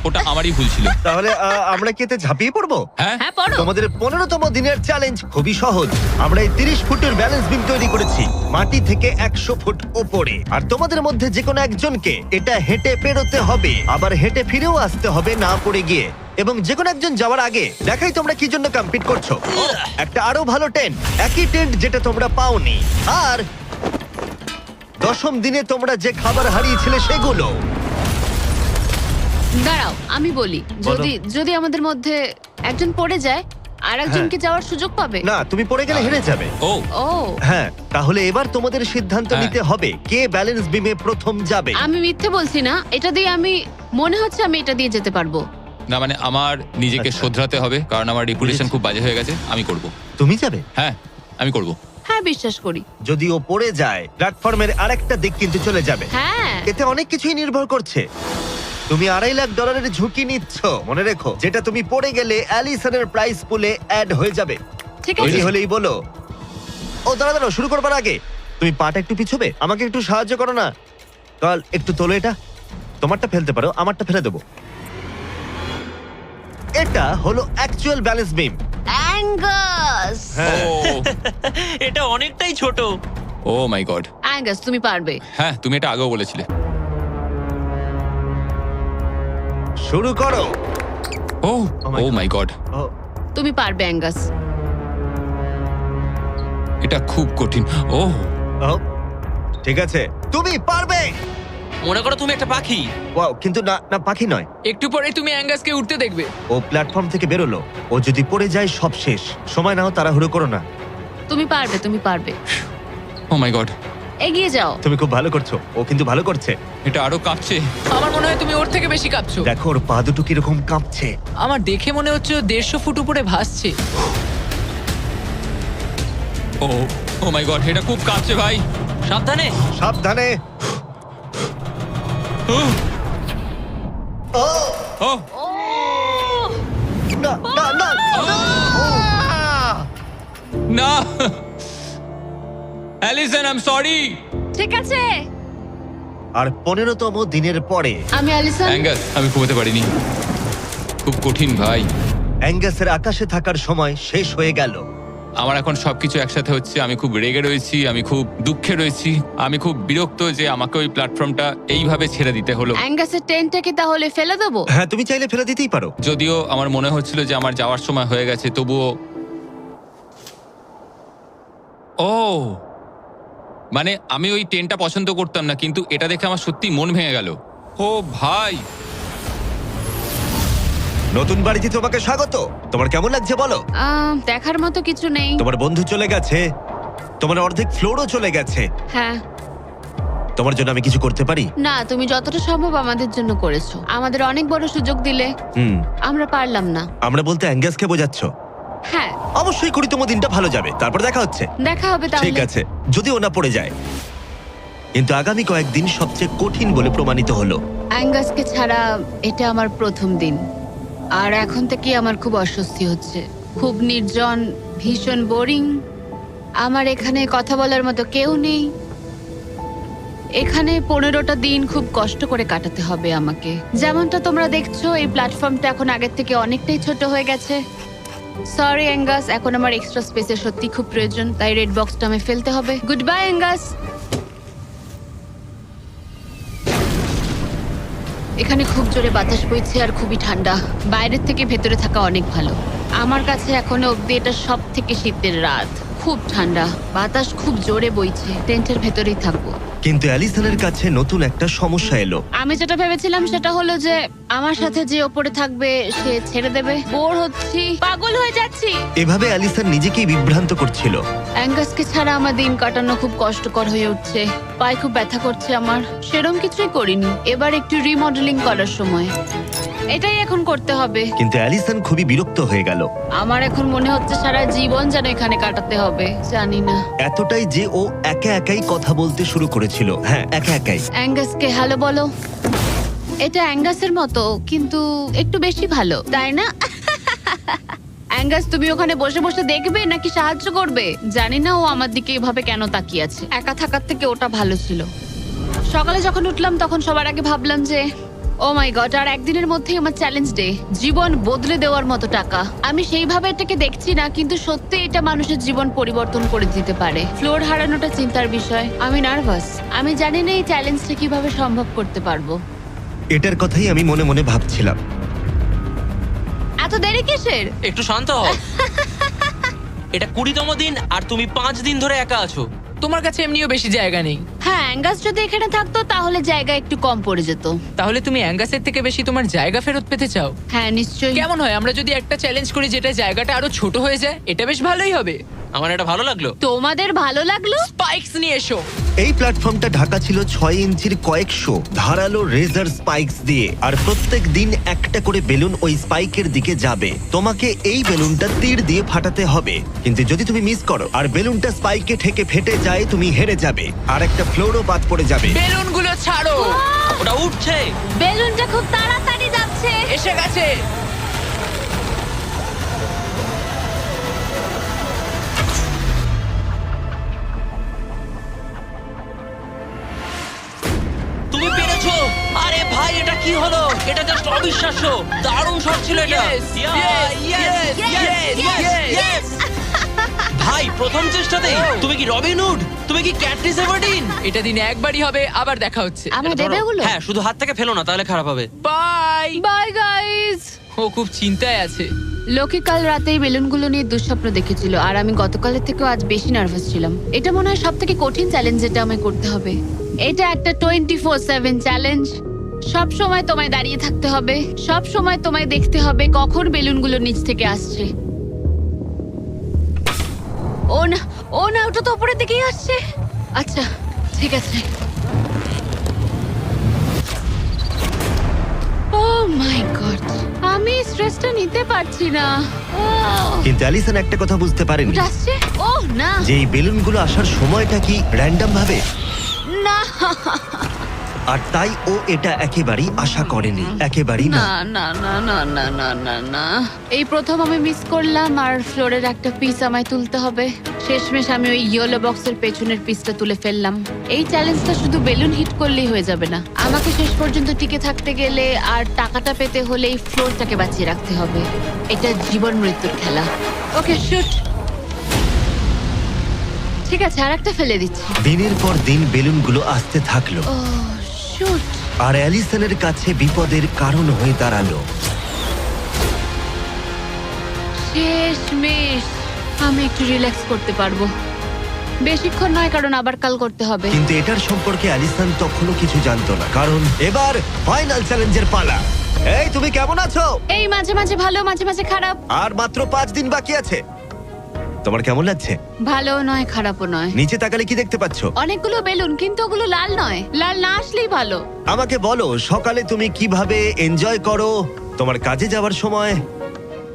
ওটা আমারই ভুল ছিল। তাহলে আমরা কি এতে ঝাঁপিয়ে পড়বো? হ্যাঁ, হ্যাঁ, পড়ো। তোমাদের 15তম দিনের চ্যালেঞ্জ খুবই সহজ। আমরা এই 30 ফুটের ব্যালেন্স বিম তৈরি করেছি মাটি থেকে 100 ফুট ওপরে। আর তোমাদের মধ্যে যে কোনো একজনকে এটা হেঁটে পেরোতে হবে, আবার হেঁটে ফিরেও আসতে হবে না পড়ে গিয়ে। এবং যে কোনো একজন যাওয়ার আগে দেখাই তোমরা কি জন্য কম্পিট করছো। একটা আরো ভালো টেন্ট, একই টেন্ট যেটা তোমরা পাওনি। আর 10ম দিনে তোমরা যে খাবার হারিয়েছিলে সেগুলো। দাঁড়াও, আমি বলি, যদি আমাদের মধ্যে একজন পড়ে যায় আর একজনকে যাওয়ার সুযোগ পাবে। না, তুমি পড়ে গেলে হেরে যাবে। ও ও, হ্যাঁ, তাহলে এবার তোমাদের সিদ্ধান্ত হ্যাঁ। নিতে হবে কে ব্যালেন্স বিমে প্রথম যাবে। আমি মিথ্যে বলছি না, এটা দিয়ে মনে হচ্ছে আমি এটা দিয়ে যেতে পারবো। না, মানে আমার নিজেকে আচ্ছা। শোধরাতে হবে, কারণ আমার রেপুটেশন খুব বাজে হয়ে গেছে। আমি করব। তুমি যাবে? হ্যাঁ, আমি করব। হ্যাঁ, বিশ্বাস করি। যদি ও পড়ে যায়, প্ল্যাটফর্মের আরেকটা দিক কিন্তু চলে যাবে। হ্যাঁ, এতে অনেক কিছুই নির্ভর করছে। তুমি $2.5 লাখ ঝুঁকি নিচ্ছ, মনে রেখো, যেটা তুমি পড়ে গেলে অ্যালিসনের প্রাইস পুলে অ্যাড হয়ে যাবে। ঠিক তৈরি আছে। হলেই বলো। ও দাঁড়াও, শুরু করবার আগে তুমি পাটা একটু পিছবে, আমাকে একটু সাহায্য করো না। কাল একটু তোলো এটা। তোমারটা ফেলতে পারো, আমারটা ফেলে দেবো। এটা হলো অ্যাকচুয়াল ব্যালেন্স বিম। অ্যাঙ্গাস! হ্যাঁ, এটা অনেকটাই ছোট। ও মাই গড। অ্যাঙ্গাস, তুমি পারবে। হ্যাঁ, তুমি এটা আগেও বলেছিলে। শুরু করো। Oh Oh my oh my god, oh, তুমি পারবে অ্যাঙ্গাস। এটা খুব কঠিন। ও ও, ঠিক আছে, তুমি পারবে। মনে করো তুমি একটা পাখি। ওয়াও, কিন্তু না না, পাখি নয়। একটু পরে তুমি অ্যাঙ্গাসকে উঠতে দেখবে। ও প্ল্যাটফর্ম থেকে বেরোলো, ও যদি পড়ে যায় সব শেষ। সময় নাও, তাড়াহুড়ো করো না। তুমি পারবে, তুমি পারবে। ও মাই গড, এগিয়ে যাও। তুমি খুব ভালো করছো, ও কিন্তু ভালো করছে। এটা আরো কাঁপছে। আমার মনে হয় তুমি ওর থেকে বেশি কাঁপছো। দেখো ওর পা দুটো কিরকম কাঁপছে। আমার দেখে মনে হচ্ছে ও 150 ফুট উপরে ভাসছে। ও মাই গড, এটা খুব কাঁপছে ভাই। সাবধানে। সাবধানে। ও ও না না না না! না অ্যালিসন আই এম সরি। ঠিক আছে, আর 15তম দিনের পরে আমি অ্যালিসন। অ্যাঙ্গাস আমি ঘুমোতে পারিনি, খুব কঠিন ভাই। অ্যাঙ্গাসের আকাশে থাকার সময় শেষ হয়ে গেল। আমার এখন সবকিছু একসাথে হচ্ছে। আমি খুব রেগে রয়েছি, আমি খুব দুঃখে রয়েছি, আমি খুব বিরক্ত যে আমাকে ওই প্ল্যাটফর্মটা এইভাবে ছেড়ে দিতে হলো। অ্যাঙ্গাসের টেন্টটাকে তাহলে ফেলে দেবো? হ্যাঁ, তুমি চাইলে ফেলে দিতেই পারো। যদিও আমার মনে হচ্ছিল যে আমার যাওয়ার সময় হয়ে গেছে, তবুও ও মানে আমি ওই টেনটা পছন্দ করতাম না, কিন্তু এটা দেখে আমার সত্যি মন ভেঙে গেল। ও ভাই, নতুন বাড়িতে তোমাকে স্বাগত। তোমার কেমন লাগছে বলো? দেখার মতো কিছু নেই। তোমার বন্ধু চলে গেছে, তোমার অর্ধেক ফ্লোরও চলে গেছে। হ্যাঁ, তোমার জন্য আমি কিছু করতে পারি? না, তুমি যতটা সম্ভব আমাদের জন্য করেছো। আমাদের অনেক বড় সুযোগ দিলে, হুম, আমরা পারলাম না। আমরা বলতে অ্যাঙ্গাসকে বোঝাচ্ছ? হ্যাঁ, অবশ্যই 20তম দিনটা ভালো যাবে, তারপর দেখা হচ্ছে। দেখা হবে ঠিক তাহলে। আছে, যদি ওনা পড়ে যায়। কিন্তু আগামী কয়েকদিন সবচেয়ে কঠিন বলে প্রমাণিত হলো। অ্যাঙ্গাসকে ছাড়া এটা আমার প্রথম দিন, আর এখন থেকে আমার খুব অস্বস্তি হচ্ছে। খুব নির্জন, ভীষণ বোরিং। আমার এখানে কথা বলার মতো কেউ নেই। এখানে 15টা দিন খুব কষ্ট করে কাটাতে হবে আমাকে। যেমনটা তোমরা দেখছো, এই প্ল্যাটফর্মটা এখন আগের থেকে অনেকটাই ছোট হয়ে গেছে। সরি অ্যাঙ্গাস, এখন আমার এক্সট্রা স্পেসের সত্যি খুব প্রয়োজন, তাই রেড বক্সটা আমি ফেলতে হবে। Good bye Angus. এখানে খুব জোরে বাতাস বইছে আর খুবই ঠান্ডা। বাইরের থেকে ভেতরে থাকা অনেক ভালো। আমার কাছে এখনো অব্দি এটা সব থেকে শীতের রাত। খুব ঠান্ডা, বাতাস খুব জোরে বইছে। টেন্টের ভেতরেই থাকবো। কিন্তু অ্যালিসনের কাছে নতুন একটা সমস্যা এলো। আমি যেটা ভেবেছিলাম সেটা হলো যে আমার সাথে যে ওপরে থাকবে সে ছেড়ে দেবে। বোর হচ্ছি, পাগল হয়ে যাচ্ছি। এভাবে অ্যালিসন নিজেকেই বিভ্রান্ত করছিল। অ্যাঙ্গাসকে ছাড়া আমার দিন কাটানো খুব কষ্টকর হয়ে উঠছে। পায়ে খুব ব্যথা করছে আমার। সেরম কিছুই করিনি, এবার একটু রিমডেলিং করার সময়। এটাই এখন করতে হবে। কিন্তু অ্যালিসন খুবই বিরক্ত হয়ে গেল। আমার এখন মনে হচ্ছে সারা জীবন যেন এখানে কাটাতে হবে। জানি না। এতটাই যে ও একা একাই কথা বলতে শুরু করেছিল। হ্যাঁ, একা একাই। অ্যাঙ্গাসকে হ্যালো বলো। এটা অ্যাঙ্গাসের মতো, কিন্তু একটু বেশি ভালো, তাই না? অ্যাঙ্গাস, তুমি ওখানে বসে বসে দেখবে নাকি সাহায্য করবে? জানি না ও আমার দিকে এভাবে কেন তাকিয়ে আছে। একা থাকার থেকে ওটা ভালো ছিল। সকালে যখন উঠলাম তখন সবার আগে ভাবলাম যে ও মাই গড, আর একদিনের মধ্যেই আমার চ্যালেঞ্জ ডে। জীবন বদলে দেওয়ার মতো টাকা। আমি সেইভাবে এটাকে দেখছি না, কিন্তু সত্যি এটা মানুষের জীবন পরিবর্তন করে দিতে পারে। ফ্লোর হারানোটা চিন্তার বিষয়। আমি নার্ভাস। আমি জানি না এই চ্যালেঞ্জটা কিভাবে সম্ভব করতে পারবো। এটার কথাই আমি মনে মনে ভাবছিলাম। এত দেরি কিসের? একটু শান্ত হও। এটা 20তম দিন আর তুমি 5 দিন ধরে একা আছো। তোমার কাছে এমনিও বেশি জায়গা নেই, হ্যাঁ, অ্যাঙ্গাস যদি এখানে থাকতো তাহলে জায়গা একটু কম পড়ে যেত। তাহলে তুমি অ্যাঙ্গাসের থেকে বেশি তোমার জায়গা ফেরত পেতে চাও? হ্যাঁ, নিশ্চয়ই। কেমন হয় আমরা যদি একটা চ্যালেঞ্জ করি যেটা জায়গাটা আরো ছোট হয়ে যায়? এটা বেশ ভালোই হবে। আমার এটা ভালো লাগলো। তোমাদের ভালো লাগলো? স্পাইকস নিয়ে এসো। এই প্ল্যাটফর্মটা ঢাকা ছিল 6 ইঞ্চির কয়েকশো ধারালো রেজার স্পাইকস দিয়ে, আর প্রত্যেক দিন একটা করে বেলুন ওই স্পাইকের দিকে যাবে। তোমাকে এই বেলুনটা তীর দিয়ে ফাটাতে হবে, কিন্তু যদি তুমি মিস করো আর বেলুনটা স্পাইকে ঠেকে ফেটে যায়, তুমি হেরে যাবে আর একটা ফ্লোরও বাদ পড়ে যাবে। বেলুনগুলো ছাড়ো। ওটা উঠছে। বেলুনটা খুব তাড়াতাড়ি যাচ্ছে। এসে গেছে। তুমি পেরেছো। আরে ভাই, এটা কি হলো? এটা জাস্ট অবিশ্বাস্য। দারুণ শট ছিল এটা। Yes, yes, yes, yes, yes. ভাই, প্রথম চেষ্টাতেই তুমি কি রবিন হুড? তুমি কি ক্যাটরিস এভারডিন? এটা দিনে একবারই হবে, আবার দেখা হচ্ছে। আমার এটা ধরো। দেবে ওগুলো? হ্যাঁ, শুধু হাত থেকে ফেলো না, তাহলে খারাপ হবে। বাই। Bye guys. ও খুব চিন্তায় আছে। লোকে কাল রাতেই বেলুনগুলো নিয়ে দুঃস্বপ্ন দেখেছিল, আর আমি গতকালের থেকেও আজ বেশি নার্ভাস ছিলাম। এটা মনে হয় সব থেকে কঠিন চ্যালেঞ্জ যেটা আমায় করতে হবে। এটা একটা 24/7 চ্যালেঞ্জ। সব সময় তোমায় দাঁড়িয়ে থাকতে হবে, সব সময় তোমায় দেখতে হবে কখন বেলুনগুলো নিচ থেকে আসছে। ও না, ও না, ওটা তো উপরের দিকেই আসছে। আচ্ছা, ঠিক আছে। ও মাই গড, আমি স্ট্রেসটা নিতে পারছি না। কিন্তু অ্যালিসন একটা কথা বুঝতে পারেনি, ওটা আসছে? ও না, যে এই বেলুনগুলো আসার সময়টা কি র্যান্ডম ভাবে। না, আর তাই ও এটা একেবারেই আশা করেনি, একেবারেই না। না না না না না না না না, এই প্রথম আমি মিস করলাম আর ফ্লোরের একটা পিস আমায় তুলতে হবে। শেষমেশ আমি ওই ইয়েলো বক্সের পেছনের পিসটা তুলে ফেললাম। এই চ্যালেঞ্জটা শুধু বেলুন হিট করলেই হয়ে যাবে না, আমাকে শেষ পর্যন্ত টিকে থাকতে গেলে আর টাকাটা পেতে হলে এই ফ্লোরটাকে বাঁচিয়ে রাখতে হবে। এটা জীবন মৃত্যুর খেলা। ওকে শুট। ঠিক আছে, আর একটা ফেলে দিচ্ছি। দিনের পর দিন বেলুনগুলো আসতে থাকলো ও শুট। আর অ্যালিসনের কাছে বিপদের কারণ হয়ে দাঁড়ালো। শেষমেশ আমি একটু রিল্যাক্স করতে পারবো। বেশিক্ষণ নয়, কারণ আবার কাল করতে হবে। কিন্তু এটার সম্পর্কে অ্যালিসন তখনও কিছু জানতো না, কারণ এবার ফাইনাল চ্যালেঞ্জের পালা। এই তুমি কেমন আছো? এই মাঝে মাঝে ভালো, মাঝে মাঝে খারাপ। আর মাত্র 5 দিন বাকি আছে। তোমার কেমন লাগছে? ভালো নয়, খারাপও নয়। নিচে তাকালে কি দেখতে পাচ্ছ? অনেকগুলো বেলুন, কিন্তু ওগুলো লাল নয়। লাল না আসলেই ভালো। আমাকে বলো, সকালে তুমি কিভাবে এনজয় করো তোমার কাজে যাওয়ার সময়?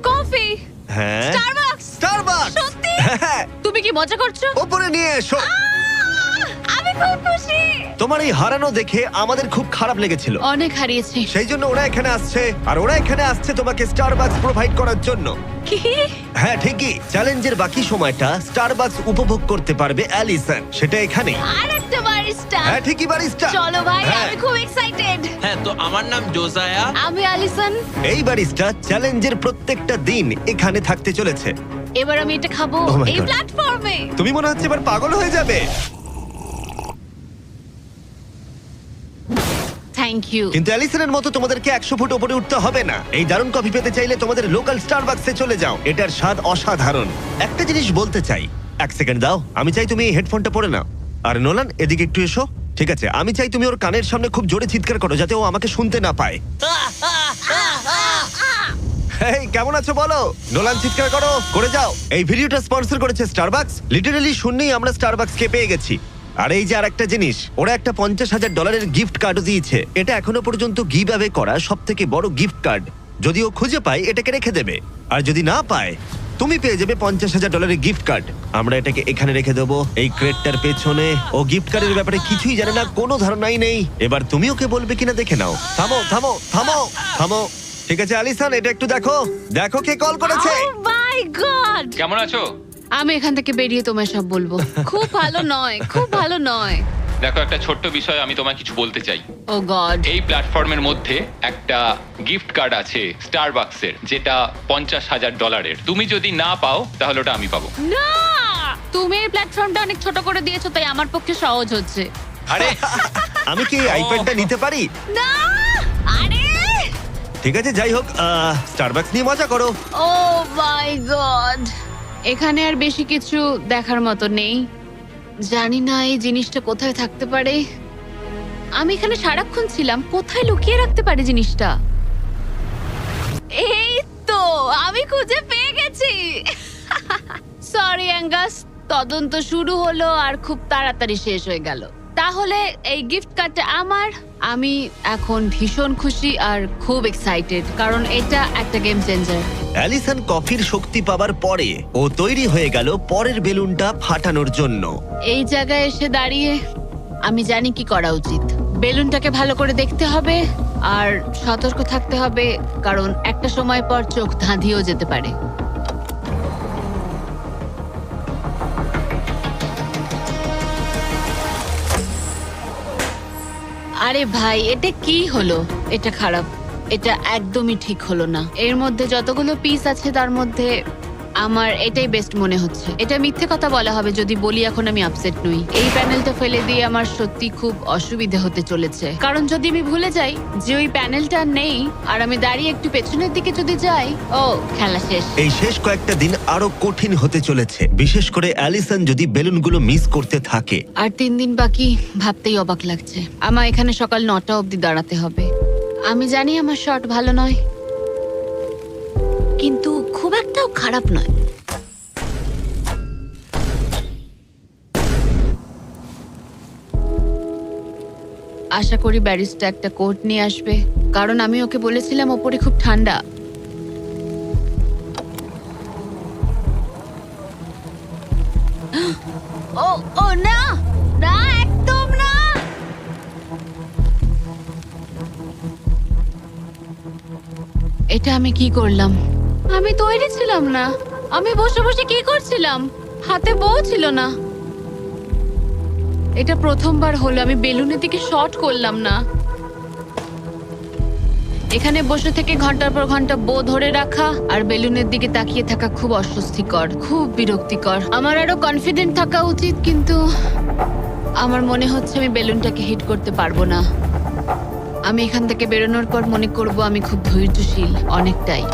কফি। হ্যাঁ, স্টারবাকস। স্টারবাকস। সত্যি? হ্যাঁ, তুমি কি মজা করছো? ওপরে নিয়ে এসো। আমি খুব খুশি। তোমার এই হারানো দেখে আমাদের খুব খারাপ লেগেছিল, অনেক হারিয়েছি। সেই জন্য ওরা এখানে আসছে, আর ওরা এখানে আসছে তোমাকে স্টারবাকস প্রোভাইড করার জন্য। কি? হ্যাঁ ঠিকই, চ্যালেঞ্জের বাকি সময়টা স্টারবাকস উপভোগ করতে পারবে অ্যালিসন, সেটা এখানে। আর একটা বারিস্টা। হ্যাঁ ঠিকই, বারিস্টা। চলো ভাই, হ্যাঁ। আমি খুব এক্সাইটেড। হ্যাঁ, তো আমার নাম জোজায়া। আমি অ্যালিসন। এই বারিস্টা চ্যালেঞ্জের প্রত্যেকটা দিন এখানে থাকতে চলেছে। এবার আমি এটা খাবো Oh my এই God. প্ল্যাটফর্মে। তুমি মনে হচ্ছে এবার পাগল হয়ে যাবে। Thank you. কিন্তু অ্যালিসনের মতো তোমাদেরকে 100 ফুট উপরে উঠতে হবে না। এই দারুণ কফি পেতে চাইলে তোমাদের লোকাল স্টারবাকসে চলে যাও, এটার স্বাদ অসাধারণ। একটা জিনিস বলতে চাই, 1 সেকেন্ড দাও। আমি চাই তুমি এই হেডফোনটা পরে নাও। আর নোলান, এদিকে একটু এসো। ঠিক আছে, আমি চাই তুমি ওর কানের সামনে খুব জোরে চিৎকার করো, যাতে ও আমাকে শুনতে না পায়। এই কেমন আছো বলো? নোলান চিৎকার করো, করে যাও। এই ভিডিওটা স্পন্সর করেছে স্টারবাকস। লিটারালি শূন্যেই আমরা স্টারবাকসকে পেয়ে গেছি। আর এই যে আরেকটা জিনিস, ওরা একটা $50,000 গিফট কার্ডও দিয়েছে। এটা এখনো পর্যন্ত গিভ অ্যাওয়ে করা সব থেকে বড় গিফট কার্ড। যদি ও খুঁজে পায়, এটাকে রেখে দেবে, আর যদি না পায়, তুমি পেয়ে যাবে $50,000 গিফট কার্ড। আমরা এটাকে এখানে রেখে দেবো, এই ক্রেটটার পেছনে। ও গিফট কার্ডের ব্যাপারে কিছুই জানে না, কোনো ধারণাই নেই। এবার তুমি ওকে বলবে কিনা দেখে নাও। থামো থামো থামো থামো। ঠিক আছে অ্যালিসন, এটা একটু দেখো, দেখো কে কল করেছে। ও মাই গড। কেমন আছো? আমি এখান থেকে বেরিয়ে তোমায় সব বলবো। খুব ভালো নয়, খুব ভালো নয়। দেখো, একটা ছোট্ট বিষয় আমি তোমায় কিছু বলতে চাই। ও গড। এই প্ল্যাটফর্মের মধ্যে একটা গিফট কার্ড আছে স্টারবাকসের, যেটা $50,000। তুমি যদি না পাও, তাহলে ওটা আমি পাবো। না, তুমি এই প্ল্যাটফর্মটা অনেক ছোট করে দিয়েছো, তাই আমার পক্ষে সহজ হচ্ছে। আরে আমি কি এই আইপ্যাডটা নিতে পারি? না, আরে ঠিক আছে, যাই হোক, স্টারবাকস নিয়ে মজা করো। ও মাই গড। এখানে আর বেশি কিছু দেখার মতো নেই। জানি না এই জিনিসটা কোথায় থাকতে পারে। আমি এখানে সারাক্ষণ ছিলাম, কোথায় লুকিয়ে রাখতে পারে জিনিসটা? এই তো, আমি খুঁজে পেয়ে গেছি। সরি অ্যাঙ্গাস, তদন্ত শুরু হলো আর খুব তাড়াতাড়ি শেষ হয়ে গেল। তাহলে এই গিফট কার্ডটা আমার। আমি এখন ভীষণ খুশি আর খুব এক্সাইটেড, কারণ এটা একটা গেম চেঞ্জার। অ্যালিসন কফির শক্তি পাবার পরে ও তৈরি হয়ে গেল পরের বেলুনটা ফাটানোর জন্য। এই জায়গায় এসে দাঁড়িয়ে আমি জানি কি করা উচিত। বেলুনটাকে ভালো করে দেখতে হবে আর সতর্ক থাকতে হবে, কারণ একটা সময় পর চোখ ধাঁধিয়েও যেতে পারে। আরে ভাই, এটা কি হলো? এটা খারাপ, এটা একদমই ঠিক হলো না। এর মধ্যে যতগুলো পিস আছে তার মধ্যে আমার এটাই বেস্ট মনে হচ্ছে। এটা মিথ্যে কথা বলা হবে যদি বলি এখন আমি আপসেট নই। এই প্যানেলটা ফেলে দিয়ে আমার সত্যি খুব অসুবিধা হতে চলেছে, কারণ যদি আমি ভুলে যাই যে ওই প্যানেলটা নেই আর আমি দাঁড়িয়ে একটু পেছনের দিকে যদি যাই, ও খেলা শেষ। এই শেষ কয়েকটা দিন আরো কঠিন হতে চলেছে, বিশেষ করে অ্যালিসন যদি বেলুনগুলো মিস করতে থাকে। আর 3 দিন বাকি, ভাবতেই অবাক লাগছে। আমার এখানে সকাল 9টা অবধি দাঁড়াতে হবে। আমি জানি আমার শট ভালো নয়, কিন্তু খুব একটাও খারাপ নয়। আশা করি ব্যারিস্টা একটা কোট নিয়ে আসবে, কারণ আমি ওকে বলেছিলাম ওপরে খুব ঠান্ডা। ও ও না, না একদম না। এটা আমি কি করলাম? আমি তৈরি ছিলাম না। আমি বসে বসে কি করছিলাম? হাতে বউ ছিল না। এটা প্রথমবার হলো আমি বেলুনের দিকে শট করলাম না। এখানে বসে থেকে ঘন্টার পর ঘন্টা বো ধরে রাখা আর বেলুনের দিকে তাকিয়ে থাকা খুব অস্বস্তিকর, খুব বিরক্তিকর। আমার আরো কনফিডেন্ট থাকা উচিত, কিন্তু আমার মনে হচ্ছে আমি বেলুনটাকে হিট করতে পারবো না। আমি এখান থেকে বেরোনোর পর মনে করব আমি খুব ধৈর্যশীল, অনেকটাই।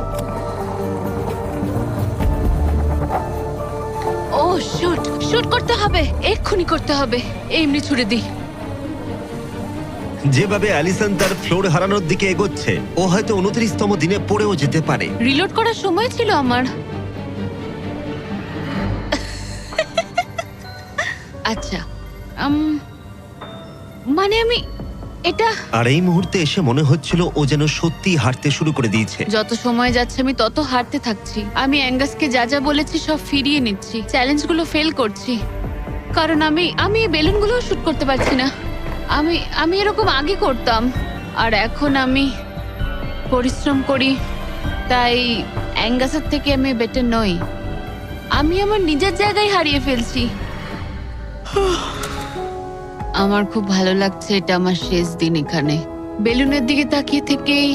ও শুট শুট করতে হবে, এক্ষুনি করতে হবে। এমনি ছুড়ে দিই। যেভাবে অ্যালিসন তার ফ্লোর হারানোর দিকে এগোচ্ছে, ও হয়তো 29তম দিনে পড়েও যেতে পারে। রিলোড করার সময় ছিল আমার। আচ্ছা, মানে আমি এটা আর এই মুহূর্তে এসে মনে হচ্ছিল ও যেন সত্যি হাঁটতে শুরু করে দিয়েছে। যত সময় যাচ্ছে আমি তত হারতে থাকছি। আমি অ্যাঙ্গাসকে যা যা বলেছি সব ফিরিয়ে নিচ্ছি, চ্যালেঞ্জগুলো ফেল করছি, কারণ আমি এই বেলুনগুলো শুট করতে পারছি না। আমি এরকম আগে করতাম, আর এখন আমি পরিশ্রম করি, তাই অ্যাঙ্গাসের থেকে আমি বেটার নই। আমি আমার নিজের জায়গায় হারিয়ে ফেলছি। আমার খুব ভালো লাগছে, এটা আমার শেষ দিন এখানে। বেলুনের দিকে তাকিয়ে থেকেই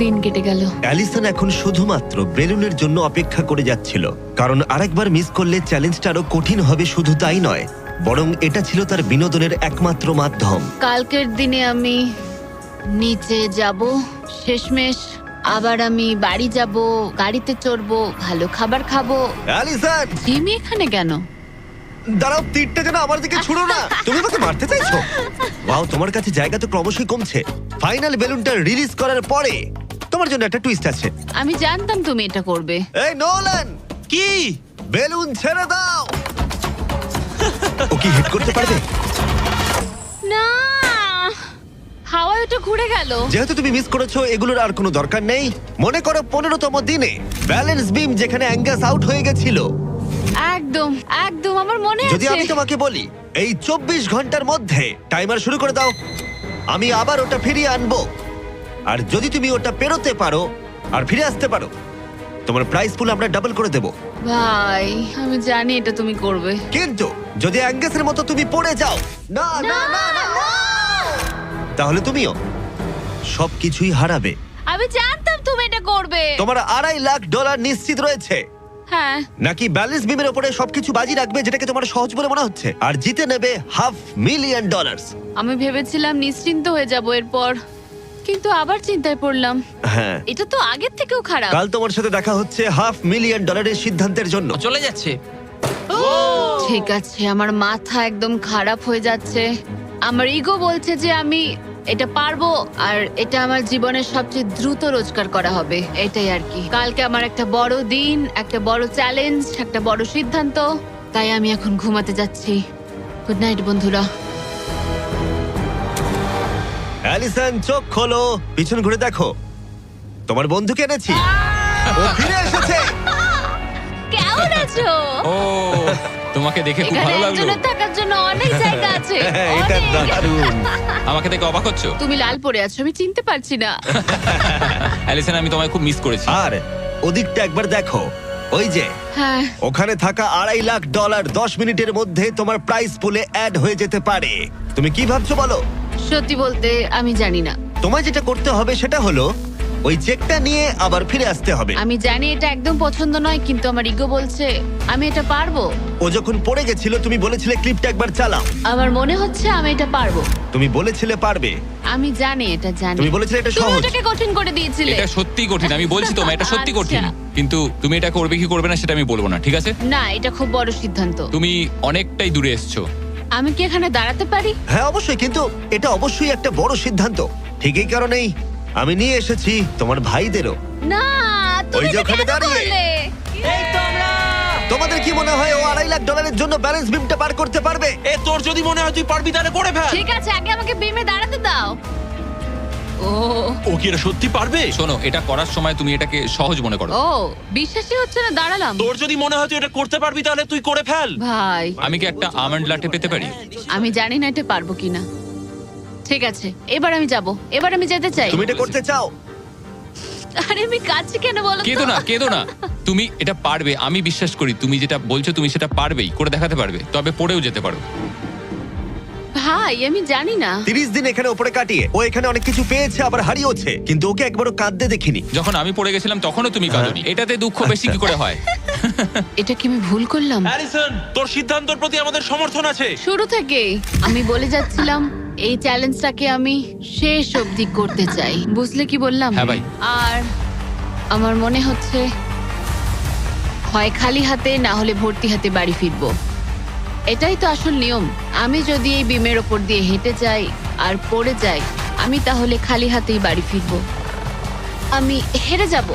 দিন কেটে গেল। অ্যালিসন এখন শুধুমাত্র বেলুনের জন্য অপেক্ষা করে যাচ্ছিল, কারণ আরেকবার মিস করলে চ্যালেঞ্জটা আরো কঠিন হবে। শুধু তাই নয়, বরং এটা ছিল তার বিনোদনের একমাত্র মাধ্যম। কালকের দিনে আমি নিচে যাব, শেষমেশ আবার আমি বাড়ি যাব, গাড়িতে চড়বো, ভালো খাবার খাবো। অ্যালিসন, জিমি এখানে কেন? দাঁড়াও, তীরটা যেন আমার দিকে ছুড়ো না। তুমি আমাকে মারতে চাইছো? ওয়াও, তোমার কাছে জায়গা তো ক্রমশই কমছে। ফাইনাল বেলুনটা রিলিজ করার পরে তোমার জন্য একটা টুইস্ট আছে। আমি জানতাম তুমি এটা করবে। এই নোলান, কি? বেলুন ছেড়ে দাও। ও কি হিট করতে পারবে? না, হাওয়ায় ওটা ঘুরে গেল। যেহেতু তুমি মিস করেছো, এগুলোর আর কোনো দরকার নেই। মনে করো 15তম দিনে ব্যালেন্স বিম যেখানে অ্যাঙ্গাস আউট হয়ে গেছিল। একদম একদম আমার মনে যদি আমি আছে। তোমাকে বলি এই 24 ঘন্টার মধ্যে টাইমার শুরু করে দাও, আমি আবার ওটা ফিরিয়ে আনবো। আর যদি তুমি ওটা পেরোতে পারো আর ফিরে আসতে পারো, তোমার প্রাইস পুল আমরা ডাবল করে দেব। ভাই, আমি জানি এটা তুমি করবে। কিন্তু যদি অ্যাঙ্গাসের মতো তুমি পড়ে যাও, না না না না, তাহলে তুমিও সবকিছুই হারাবে। আমি জানতাম তুমি এটা করবে। তোমার $2.5 লাখ নিশ্চিত রয়েছে। হ্যাঁ, নাকি ব্যালেন্স বিমের উপরে সবকিছু বাজি রাখবে, যেটাকে তোমার সহজ বলে মনে হচ্ছে, আর জিতে নেবে $500,000? আমি ভেবেছিলাম নিশ্চিন্ত হয়ে যাব এরপর, কিন্তু আবার চিন্তায় পড়লাম। হ্যাঁ, এটা তো আগের থেকেও খারাপ। কাল তোমার সাথে দেখা হচ্ছে $500,000 সিদ্ধান্তের জন্য। চলে যাচ্ছে। ঠিক আছে, আমার মাথা একদম খারাপ হয়ে যাচ্ছে। আমার ইগো বলছে যে আমি এটা পারবো, আর এটা আমার জীবনের সবচেয়ে দ্রুত রোজগার করা হবে। এটাই আর কি। কালকে আমার একটা বড় দিন, একটা বড় চ্যালেঞ্জ, একটা বড় সিদ্ধান্ত। তাই আমি এখন ঘুমাতে যাচ্ছি। গুড নাইট বন্ধুরা। অ্যালিসন, চোখ খোলো, পিছন ঘুরে দেখো, তোমার বন্ধুকে এনেছি। ও ফিরে এসেছে। কেমন আছো? ও, তোমাকে দেখে খুব এখানে ভালো লাগলো। একজনের থাকার জন্য অনেক জায়গা আছে। হ্যাঁ, এটা অনেক। দারুণ। আমাকে দেখে অবাক হচ্ছ? তুমি লাল পরে আছো, আমি চিনতে পারছি না। অ্যালিসন, আমি তোমায় খুব মিস করেছি। আর ওদিকটা একবার দেখো, ওই যে হ্যাঁ, ওখানে থাকা $2.5 লাখ 10 মিনিটের মধ্যে তোমার প্রাইস পুলে অ্যাড হয়ে যেতে পারে। তুমি কি ভাবছো বলো? সত্যি বলতে আমি জানি না। তোমায় যেটা করতে হবে সেটা হলো ওই চেকটা নিয়ে আবার ফিরে আসতে হবে। আমি জানি এটা একদম পছন্দ নয়, কিন্তু আমার ইগো বলছে আমি এটা পারবো। ও যখন পড়ে গেছিল তুমি বলেছিলে ক্লিপটা একবার চালাও। আমার মনে হচ্ছে আমি এটা পারবো। তুমি বলেছিলে পারবে। আমি জানি এটা জানি। তুমি বলেছিলে এটা তুমি সহজ। ওটাকে কঠিন করে দিয়েছিলে। এটা সত্যি কঠিন, আমি বলছি তোমায় এটা সত্যি আচ্ছা। কঠিন। কিন্তু তুমি এটা করবে কি করবে না সেটা আমি বলবো না, ঠিক আছে? না, এটা খুব বড় সিদ্ধান্ত। তুমি অনেকটাই দূরে এসছো। আমি কি এখানে দাঁড়াতে পারি? হ্যাঁ অবশ্যই, কিন্তু এটা অবশ্যই একটা বড় সিদ্ধান্ত। ঠিক এই কারণেই আমি নিয়ে এসেছি তোমার ভাইদেরও। না, তুমি ওই যে এটা ওখানে কেন দাঁড়িয়ে। করলে? তোমাদের কি মনে হয় ও $2.5 লাখ জন্য ব্যালেন্স বিমটা পার করতে পারবে? এ তোর যদি মনে হয় তুই পারবি তাহলে করে ফেল। ঠিক আছে, আগে আমাকে বিমে দাঁড়াতে দাও। ও ও কি এটা সত্যি পারবে? শোনো, এটা করার সময় তুমি এটাকে সহজ মনে করো। ও, বিশ্বাসই হচ্ছে না, দাঁড়ালাম। তোর যদি মনে হয় তুই এটা করতে পারবি তাহলে তুই করে ফেল। ভাই, আমি কি একটা আমন্ড লাটে পেতে পারি? আমি জানি না এটা পারবো কিনা। ঠিক আছে, এবার আমি যাব, এবার আমি যেতে চাই। তুমি এটা করতে চাও? আরে আমি কাছে কেন বলো তো? কেঁদো না তুমি এটা পারবে, আমি বিশ্বাস করি তুমি যেটা বলছো তুমি সেটা পারবেই, করে দেখাতে পারবে, তবে পড়েও যেতে পারো। ভাই আমি জানি না। 30 দিন এখানে উপরে কাটিয়ে ও এখানে অনেক কিছু পেয়েছে আবার হারিয়েছে, কিন্তু ওকে একবারও কাঁদতে দেখিনি। যখন আমি পড়ে গেছিলাম তখনও তুমি কাঁদোনি, এটাতে দুঃখ বেশি কি করে হয়? এটা কি আমি ভুল করলাম? হ্যারিসন, তোর সিদ্ধান্তের প্রতি আমাদের সমর্থন আছে। শুরু থেকেই আমি বলে যাচ্ছিলাম এই চ্যালেঞ্জটাকে আমি শেষ অবধি করতে চাই, বুঝলে কি বললাম? হ্যাঁ ভাই। আর আমার মনে হচ্ছে হয় খালি হাতে না হলে ভর্তি হাতে বাড়ি ফিরবো। এটাই তো আসল নিয়ম। আমি যদি এই বিমের ওপর দিয়ে হেঁটে যাই আর পড়ে যাই, আমি তাহলে খালি হাতেই বাড়ি ফিরবো। আমি হেরে যাব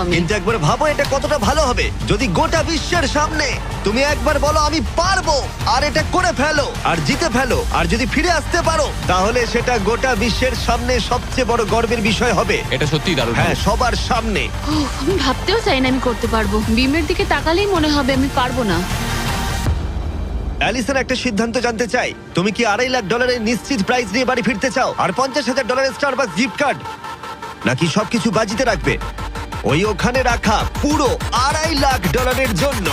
আমি। কিন্তু একবার ভাবো এটা কতটা ভালো হবে যদি গোটা বিশ্বের সামনে তুমি একবার বলো আমি পারবো, আর এটা করে ফেলো আর জিতে ফেলো, আর যদি ফিরে আসতে পারো তাহলে সেটা গোটা বিশ্বের সামনে সবচেয়ে বড় গর্বের বিষয় হবে। এটা সত্যিই দারুণ। হ্যাঁ, সবার সামনে। উফ, আমি ভাবতেও চাই না আমি করতে পারবো। বিমের দিকে তাকালেই মনে হবে আমি পারবো না। অ্যালিসন একটা সিদ্ধান্ত জানতে চাই, তুমি কি $2.5 লাখ নিশ্চিত প্রাইজ নিয়ে বাড়ি ফিরতে চাও আর $50,000 স্টারবাকস গিফট কার্ড, নাকি সবকিছু বাজিতে রাখবে ওই ওখানে রাখা পুরো $2.5 লাখ জন্য?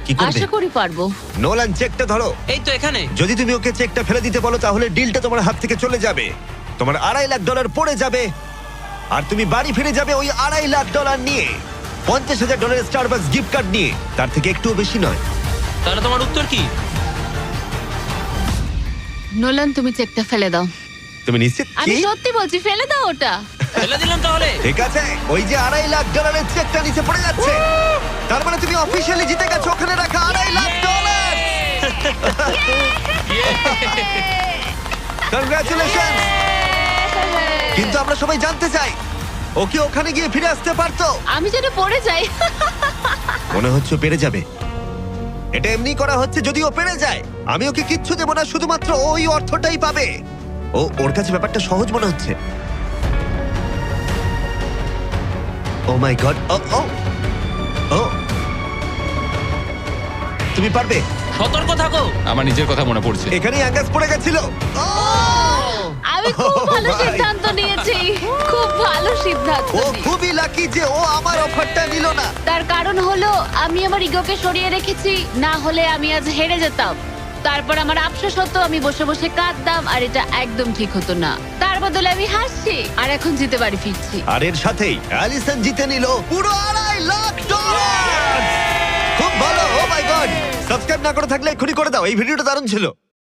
কি করবে? আশা করি পারবো। নোলান, চেকটা ধরো। এই তো এখানে। যদি তুমি ওকে চেকটা ফেলে দিতে বলো তাহলে ডিলটা তোমার হাত থেকে চলে যাবে, তোমার $2.5 লাখ পড়ে যাবে, আর তুমি বাড়ি ফিরে যাবে ওই $2.5 লাখ নিয়ে, $50,000 স্টারবাকস গিফট কার্ড নিয়ে। তার থেকে একটুও বেশি নয়। তাহলে তোমার উত্তর কি? নোলান তুমি চেকটা ফেলে দাও। তুমি নিশ্চিত? আমি কি? সত্যি বলছি, ফেলে দাও ওটা। ফেলে দিলাম তাহলে। ঠিক আছে, ওই যে $2.5 লাখ চেকটা নিচে পড়ে যাচ্ছে, তার মানে তুমি অফিসিয়ালি জিতে গেছো ওখানে রাখা $2.5 লাখ। কনগ্রাচুলেশন। কিন্তু আমরা সবাই জানতে চাই ও কি ওখানে গিয়ে ফিরে আসতে পারতো? আমি যেন পড়ে যাই। মনে হচ্ছে ও পেরে যাবে। এটা এমনি করা হচ্ছে যদি ও পেরে যায়। আমি ওকে কিচ্ছু দেবো না, শুধুমাত্র ওই অর্থটাই পাবে। ওর কাছে ব্যাপারটা সহজ মনে হচ্ছে। ও মাই গড। ও ও ও তুমি পারবে। সতর্ক থাকো। আমার নিজের কথা মনে পড়ছে। এখানেই অ্যাঙ্গাস পড়ে গেছিল। আমি খুব ভালো Oh my সিদ্ধান্ত নিয়েছি, খুব ভালো সিদ্ধান্ত ও নিয়েছি। খুবই লাকি যে ও আমার অফারটা নিল না। তার কারণ হলো আমি আমার ইগোকে সরিয়ে রেখেছি, না হলে আমি আজ হেরে যেতাম। তারপর আমার আফসোস হতো, আমি বসে বসে কাঁদতাম, আর এটা একদম ঠিক হতো না। তার বদলে আমি হাসছি, আর এখন জিতে বাড়ি ফিরছি। আর এর সাথেই অ্যালিসন জিতে নিল পুরো $2.5 লাখ। খুব ভালো। ও মাই গড। সাবস্ক্রাইব না করে থাকলে এক্ষুনি করে দাও, এই ভিডিওটা দারুণ ছিল।